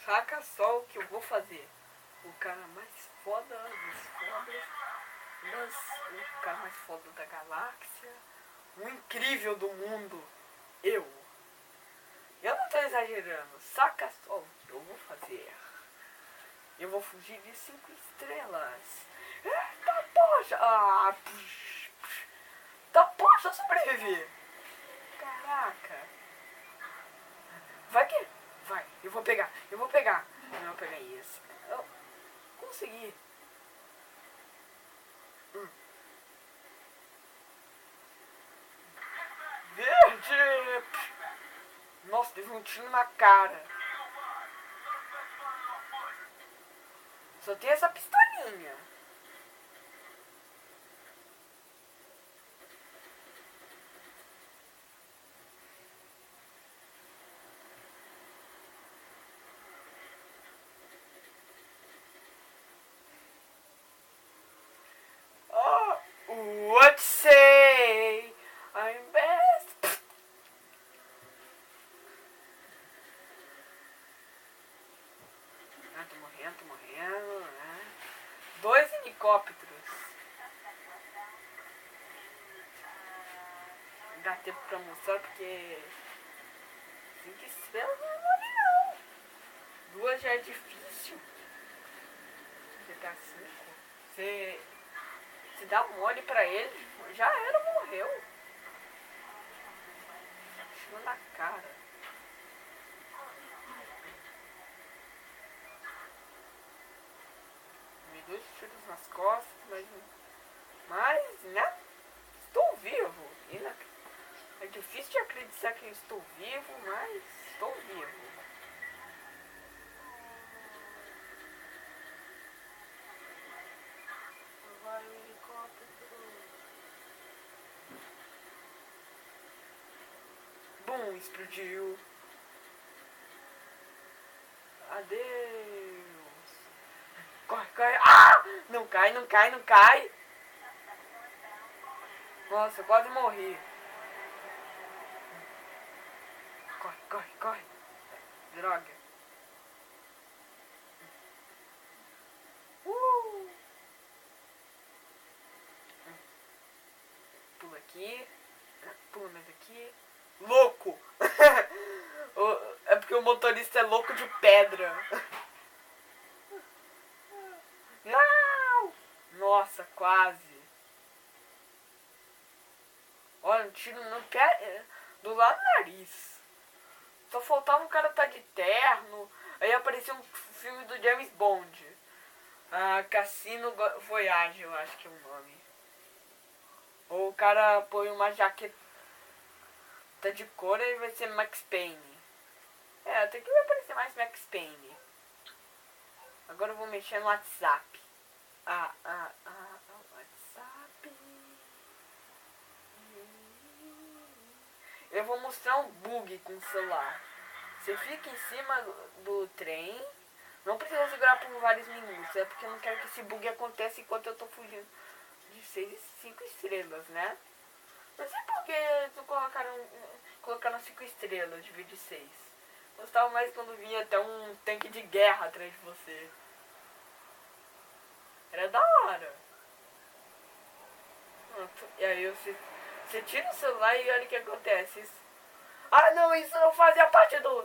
Saca só o que eu vou fazer. O cara mais foda dos fodas. O cara mais foda da galáxia. O incrível do mundo. Eu não tô exagerando. Saca só o que eu vou fazer. Eu vou fugir de 5 estrelas. Eita, poxa. Tá, poxa, eu sobrevivi. Caraca. Vai que... Vai, eu vou pegar. Eu vou pegar isso. Eu consegui. Verde! Nossa, teve um tiro na cara. Só tem essa pistolinha. Oh, what say? I'm best. Tô morrendo, né? 2 helicópteros. Não dá tempo pra mostrar porque 5 estrelas não é mole não. 2 já é difícil. GTA 5. Você dá mole pra ele, já era, morreu. Chama na cara. Me 2 tiros nas costas, mas, né? Estou vivo. É difícil de acreditar que eu estou vivo, mas estou vivo. Vai o helicóptero. Bum, explodiu. Adeus. Corre, corre. Ah! Não cai, não cai, não cai. Nossa, eu quase morri. Corre, corre, corre. Droga. Pula aqui. Pula mais aqui. Louco! É porque o motorista é louco de pedra. Não! Nossa, quase. Olha, um tiro no pé, do lado do nariz. Só faltava o cara estar de terno. Aí apareceu um filme do James Bond. Cassino Voyage, eu acho que é o nome. Ou o cara põe uma jaqueta de cor e vai ser Max Payne. Até que vai aparecer mais Max Payne. Agora eu vou mexer no WhatsApp. WhatsApp. Eu vou mostrar um bug com o celular. Você fica em cima do trem. Não precisa segurar por vários minutos. É porque eu não quero que esse bug aconteça enquanto eu tô fugindo de 5 estrelas, né? Não sei por que colocaram 5 estrelas de vez de 6. Gostava mais quando vinha até um tanque de guerra atrás de você. Era da hora. Pronto. E aí você tira o celular e olha o que acontece. Não, isso não fazia parte do